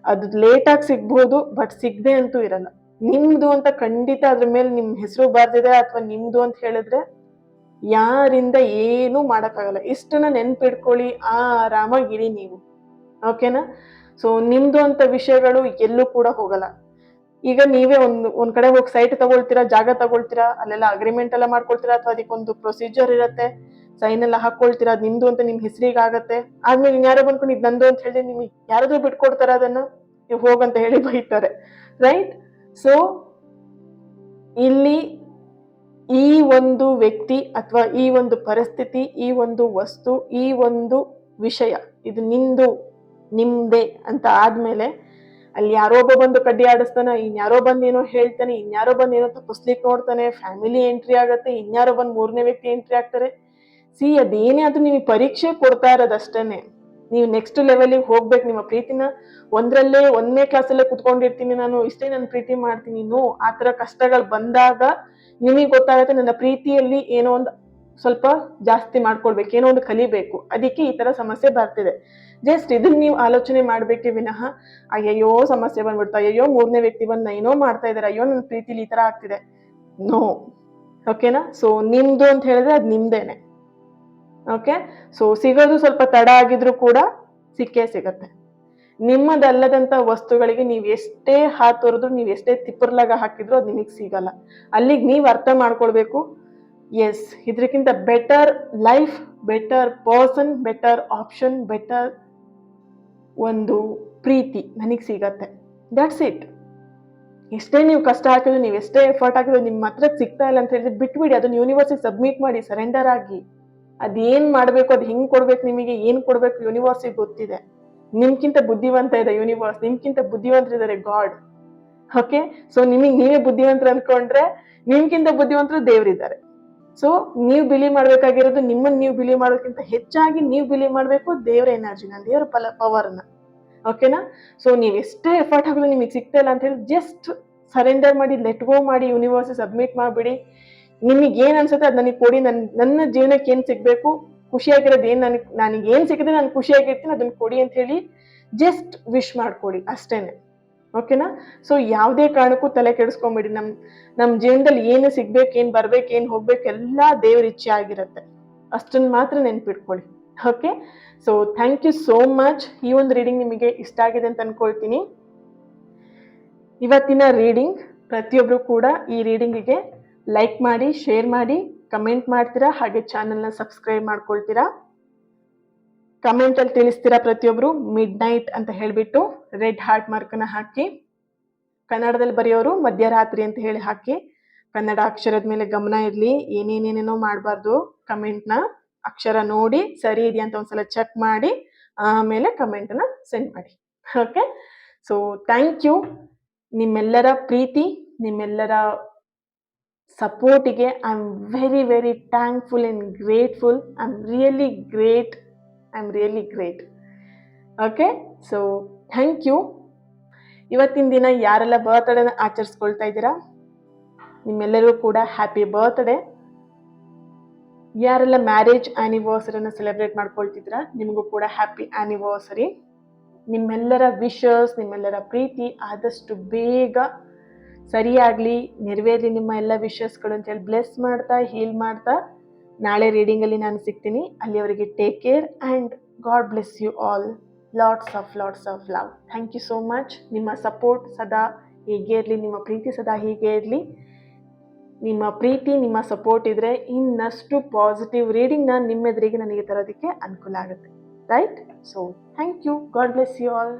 ಅದು ಲೇಟಾಗಿ ಸಿಗ್ಬೋದು, ಬಟ್ ಸಿಗದೆ ಅಂತೂ ಇರಲ್ಲ. ನಿಮ್ದು ಅಂತ ಖಂಡಿತ ಅದ್ರ ಮೇಲೆ ನಿಮ್ಮ ಹೆಸರು ಬರ್ದಿದೆ ಅಥವಾ ನಿಮ್ದು ಅಂತ ಹೇಳಿದ್ರೆ ಯಾರಿಂದ ಏನೂ ಮಾಡೋಕ್ಕಾಗಲ್ಲ. ಇಷ್ಟನ್ನ ನೆನ್ಪಿಡ್ಕೊಳ್ಳಿ, ಆರಾಮಾಗಿರಿ ನೀವು. ಓಕೆನಾ? ಸೊ ನಿಮ್ದು ಅಂತ ವಿಷಯಗಳು ಎಲ್ಲೂ ಕೂಡ ಹೋಗಲ್ಲ. ಈಗ ನೀವೇ ಒಂದ್ ಕಡೆ ಹೋಗಿ ಸೈಟ್ ತಗೊಳ್ತೀರಾ, ಜಾಗ ತಗೊಳ್ತೀರಾ, ಅಲ್ಲೆಲ್ಲ ಅಗ್ರಿಮೆಂಟ್ ಎಲ್ಲ ಮಾಡ್ಕೊಳ್ತೀರಾ ಅಥವಾ ಅದಕ್ಕೊಂದು ಪ್ರೊಸೀಜರ್ ಇರುತ್ತೆ, ಸೈನ್ ಎಲ್ಲ ಹಾಕೊಳ್ತೀರಾ, ಅದ್ ನಿಮ್ದು ಅಂತ ನಿಮ್ ಹೆಸರಿಗೆ ಆಗತ್ತೆ. ಆದ್ಮೇಲೆ ಯಾರೋ ಬಂದ್ಕೊಂಡು ಇದು ನಂದು ಅಂತ ಹೇಳಿ ನಿಮಗೆ ಯಾರಾದ್ರೂ ಬಿಟ್ಕೊಡ್ತಾರ? ಅದನ್ನ ನೀವು ಹೋಗಂತ ಹೇಳಿ ಬೈತಾರೆ, ರೈಟ್? ಸೊ ಇಲ್ಲಿ ಈ ಒಂದು ವ್ಯಕ್ತಿ ಅಥವಾ ಈ ಒಂದು ಪರಿಸ್ಥಿತಿ, ಈ ಒಂದು ವಸ್ತು, ಈ ಒಂದು ವಿಷಯ ಇದು ನಿಮ್ದೇ ಅಂತ ಆದ್ಮೇಲೆ ಅಲ್ಲಿ ಯಾರೋ ಒಬ್ಬ ಬಂದು ಕಡ್ಡಿ ಆಡಿಸ್ತಾನೆ, ಇನ್ಯಾರೋ ಬಂದು ಏನೋ ಹೇಳ್ತಾನೆ, ಇನ್ಯಾರೋ ಬಂದು ಏನೋ ತಪ್ಪಿಸ್ಲಿಕ್ಕೆ ನೋಡ್ತಾನೆ, ಫ್ಯಾಮಿಲಿ ಎಂಟ್ರಿ ಆಗತ್ತೆ, ಇನ್ಯಾರೋ ಬಂದು ಮೂರನೇ ವ್ಯಕ್ತಿ ಎಂಟ್ರಿ ಆಗ್ತಾರೆ. ಅದೇನೇ ಆದ್ರೂ ನೀವು ಪರೀಕ್ಷೆ ಕೊಡ್ತಾ ಇರೋದಷ್ಟೇನೆ. ನೀವು ನೆಕ್ಸ್ಟ್ ಲೆವೆಲ್ಗೆ ಹೋಗ್ಬೇಕು. ನಿಮ್ಮ ಪ್ರೀತಿನ ಒಂದನೇ ಕ್ಲಾಸಲ್ಲೇ ಕುತ್ಕೊಂಡಿರ್ತೀನಿ ನಾನು, ಇಷ್ಟೇ ನಾನು ಪ್ರೀತಿ ಮಾಡ್ತೀನಿ, ಆ ತರ ಕಷ್ಟಗಳು ಬಂದಾಗ ನಿಮಗೆ ಗೊತ್ತಾಗತ್ತೆ ನನ್ನ ಪ್ರೀತಿಯಲ್ಲಿ ಏನೋ ಒಂದು ಸ್ವಲ್ಪ ಜಾಸ್ತಿ ಮಾಡ್ಕೊಳ್ಬೇಕು, ಏನೋ ಒಂದು ಕಲಿಬೇಕು, ಅದಕ್ಕೆ ಈ ತರ ಸಮಸ್ಯೆ ಬರ್ತಿದೆ. ಜಸ್ಟ್ ಇದನ್ನ ನೀವು ಆಲೋಚನೆ ಮಾಡ್ಬೇಕೆ ವಿನಃ ಅಯ್ಯಯ್ಯೋ ಸಮಸ್ಯೆ ಬಂದ್ಬಿಡ್ತಾ, ಅಯ್ಯೋ ಮೂರನೇ ವ್ಯಕ್ತಿ ಬಂದು ಏನೋ ಮಾಡ್ತಾ ಇದಾರೆ, ಅಯ್ಯೋ ನನ್ನ ಪ್ರೀತಿಲಿ ಈ ತರ ಆಗ್ತಿದೆ. ನೋ, ಓಕೆನಾ? ಸೊ ನಿಮ್ದು ಅಂತ ಹೇಳಿದ್ರೆ ಅದು ನಿಮ್ದೇನೆ. ಓಕೆ, ಸೊ ಸಿಗೋದು ಸ್ವಲ್ಪ ತಡ ಆಗಿದ್ರು ಕೂಡ ಸಿಕ್ಕೇ ಸಿಗತ್ತೆ. ನಿಮ್ಮದಲ್ಲದಂತ ವಸ್ತುಗಳಿಗೆ ನೀವ್ ಎಷ್ಟೇ ಹಾತೊರೆದ್ರು, ನೀವ್ ಎಷ್ಟೇ ತಿಪ್ಪರ್ಲಾಗ ಹಾಕಿದ್ರು ಅದು ನಿಮಗ್ ಸಿಗಲ್ಲ. ಅಲ್ಲಿಗೆ ನೀವ್ ಅರ್ಥ ಮಾಡ್ಕೊಳ್ಬೇಕು, ಎಸ್ ಇದ್ರಕ್ಕಿಂತ better life, better person, better option, better ಒಂದು ಪ್ರೀತಿ ನನಗ್ ಸಿಗತ್ತೆ. That's it. ಎಷ್ಟೇ ನೀವು ಕಷ್ಟ ಹಾಕಿದ್ರು, ನೀವು ಎಷ್ಟೇ ಎಫರ್ಟ್ ಹಾಕಿದ್ರು ನಿಮ್ಮ ಹತ್ರ ಸಿಗ್ತಾ ಇಲ್ಲ ಅಂತ ಹೇಳಿದ್ರೆ ಬಿಟ್ಬಿಡಿ. ಅದನ್ನ ಯೂನಿವರ್ಸಿಗೆ ಸಬ್ಮಿಟ್ ಮಾಡಿ, ಸರೆಂಡರ್ ಆಗಿ. ಅದೇನ್ ಮಾಡ್ಬೇಕು, ಅದ್ ಹೆಂಗ್ ಕೊಡ್ಬೇಕು, ನಿಮಗೆ ಏನ್ ಕೊಡ್ಬೇಕು ಯೂನಿವರ್ಸಿಗೆ ಗೊತ್ತಿದೆ. ನಿಮ್ಗಿಂತ ಬುದ್ಧಿವಂತ ಇದೆ ಯೂನಿವರ್ಸ್, ನಿಮ್ಗಿಂತ ಬುದ್ಧಿವಂತರಿದ್ದಾರೆ ಗಾಡ್. ಓಕೆ, ಸೊ ನೀವೇ ಬುದ್ಧಿವಂತರು ಅನ್ಕೊಂಡ್ರೆ ನಿಮ್ಗಿಂತ ಬುದ್ಧಿವಂತರು ದೇವ್ರಿದ್ದಾರೆ. ಸೊ ನೀವು ಬಿಲೀವ್ ಮಾಡ್ಬೇಕಾಗಿರೋದು ನಿಮ್ಮನ್ನ ನೀವು ಬಿಲೀವ್ ಮಾಡೋದಕ್ಕಿಂತ ಹೆಚ್ಚಾಗಿ ನೀವು ಬಿಲೀವ್ ಮಾಡ್ಬೇಕು ದೇವ್ರ ಎನರ್ಜಿನ, ದೇವ್ರ ಪವರ್ನ. ಓಕೆನಾ? ಸೊ ನೀವ್ ಎಷ್ಟೇ ಎಫರ್ಟ್ ಹಾಕಿದ್ರು ನಿಮಗೆ ಸಿಗ್ತಾ ಇಲ್ಲ ಅಂತ ಹೇಳಿ ಜಸ್ಟ್ ಸರೆಂಡರ್ ಮಾಡಿ, ಲೆಟ್ ಗೋ ಮಾಡಿ, ಯೂನಿವರ್ಸ್ ಸಬ್ಮಿಟ್ ಮಾಡ್ಬಿಡಿ. ನಿಮಗೆ ಏನ್ ಅನ್ಸುತ್ತೆ ಅದ್ ನನಗೆ ಕೊಡಿ. ನನ್ನ ಜೀವನಕ್ಕೆ ಏನ್ ಸಿಗ್ಬೇಕು, ಖುಷಿಯಾಗಿರೋದು ಏನ್ ನನಗೆ ಏನ್ ಸಿಕ್ಕಿದ್ರೆ ನಾನು ಖುಷಿಯಾಗಿರ್ತೀನಿ, ಅದನ್ನ ಕೊಡಿ ಅಂತ ಹೇಳಿ ಜಸ್ಟ್ ವಿಶ್ ಮಾಡ್ಕೊಡಿ ಅಷ್ಟೇನೆ. ಓಕೆನಾ? ಸೊ ಯಾವುದೇ ಕಾರಣಕ್ಕೂ ತಲೆ ಕೆಡಿಸ್ಕೊಂಬಿಡಿ. ನಮ್ ಜೀವನದಲ್ಲಿ ಏನು ಸಿಗ್ಬೇಕು, ಏನ್ ಬರ್ಬೇಕು, ಏನ್ ಹೋಗ್ಬೇಕು ಎಲ್ಲಾ ದೇವ್ರ ಇಚ್ಛೆ ಆಗಿರತ್ತೆ. ಅಷ್ಟನ್ನ ಮಾತ್ರ ನೆನ್ಪಿಟ್ಕೊಳ್ಳಿ. Okay, so thank you so much. ಈ ಒಂದು ರೀಡಿಂಗ್ ನಿಮಗೆ ಇಷ್ಟ ಆಗಿದೆ ಅಂತ ಅನ್ಕೊಳ್ತೀನಿ. ಇವತ್ತಿನ ರೀಡಿಂಗ್ ಪ್ರತಿಯೊಬ್ರು ಕೂಡ ಈ ರೀಡಿಂಗಿಗೆ ಲೈಕ್ ಮಾಡಿ, ಶೇರ್ ಮಾಡಿ, ಕಮೆಂಟ್ ಮಾಡ್ತೀರಾ, ಹಾಗೆ ಚಾನೆಲ್ನ ಸಬ್ಸ್ಕ್ರೈಬ್ ಮಾಡ್ಕೊಳ್ತೀರಾ. ಕಮೆಂಟ್ ಅಲ್ಲಿ ತಿಳಿಸ್ತೀರಾ ಪ್ರತಿಯೊಬ್ರು ಮಿಡ್ ನೈಟ್ ಅಂತ ಹೇಳ್ಬಿಟ್ಟು ರೆಡ್ ಹಾರ್ಟ್ ಮಾರ್ಕ್ನ ಹಾಕಿ. ಕನ್ನಡದಲ್ಲಿ ಬರೆಯೋರು ಮಧ್ಯರಾತ್ರಿ ಅಂತ ಹೇಳಿ ಹಾಕಿ. ಕನ್ನಡ ಅಕ್ಷರದ ಮೇಲೆ ಗಮನ ಇರಲಿ, ಏನೇನೇನೇನೋ ಮಾಡಬಾರ್ದು. ಕಮೆಂಟ್ನ ಅಕ್ಷರ ನೋಡಿ ಸರಿ ಇದೆಯಾ ಅಂತ ಒಂದ್ಸಲ ಚೆಕ್ ಮಾಡಿ ಆಮೇಲೆ ಕಮೆಂಟ್ನ ಸೆಂಡ್ ಮಾಡಿ. Okay, so thank you. ನಿಮ್ಮೆಲ್ಲರ ಪ್ರೀತಿ, ನಿಮ್ಮೆಲ್ಲರ ಸಪೋರ್ಟಿಗೆ I am very very thankful and grateful. I am really great. Okay, so thank you. ಇವತ್ತಿನ ದಿನ ಯಾರೆಲ್ಲ ಬರ್ತ್ಡೇನ ಆಚರಿಸ್ಕೊಳ್ತಾ ಇದ್ದೀರಾ ನಿಮ್ಮೆಲ್ಲರಿಗೂ ಕೂಡ ಹ್ಯಾಪಿ ಬರ್ತ್ಡೇ. ಯಾರೆಲ್ಲ ಮ್ಯಾರೇಜ್ ಆನಿವರ್ಸರಿನ ಸೆಲೆಬ್ರೇಟ್ ಮಾಡ್ಕೊಳ್ತಿದ್ದೀರಾ ನಿಮಗೂ ಕೂಡ ಹ್ಯಾಪಿ ಆನಿವರ್ಸರಿ. ನಿಮ್ಮೆಲ್ಲರ ವಿಶಸ್, ನಿಮ್ಮೆಲ್ಲರ ಪ್ರೀತಿ ಆದಷ್ಟು ಬೇಗ ಸರಿಯಾಗ್ಲಿ, ನೆರವೇರಲಿ ನಿಮ್ಮ ಎಲ್ಲ ವಿಶಸ್ಗಳು ಅಂತ ಹೇಳಿ ಬ್ಲೆಸ್ ಮಾಡ್ತಾ, ಹೀಲ್ ಮಾಡ್ತಾ ನಾಳೆ ರೀಡಿಂಗಲ್ಲಿ ನಾನು ಸಿಗ್ತೀನಿ. ಅಲ್ಲಿಯವರೆಗೆ take care and God bless you all. Lots of love. Thank you so much. ನಿಮ್ಮ ಸಪೋರ್ಟ್ ಸದಾ ಹೀಗೆ ಇರಲಿ, ನಿಮ್ಮ ಪ್ರೀತಿ ಸದಾ ಹೀಗೆ ಇರಲಿ. ನಿಮ್ಮ ಪ್ರೀತಿ, ನಿಮ್ಮ ಸಪೋರ್ಟ್ ಇದ್ರೆ ಇನ್ನಷ್ಟು ಪಾಸಿಟಿವ್ ರೀಡಿಂಗ್ನ ನಿಮ್ಮೆದುರಿಗೆ ನನಗೆ ತರೋದಕ್ಕೆ ಅನುಕೂಲ ಆಗುತ್ತೆ. Right? So thank you. God bless you all.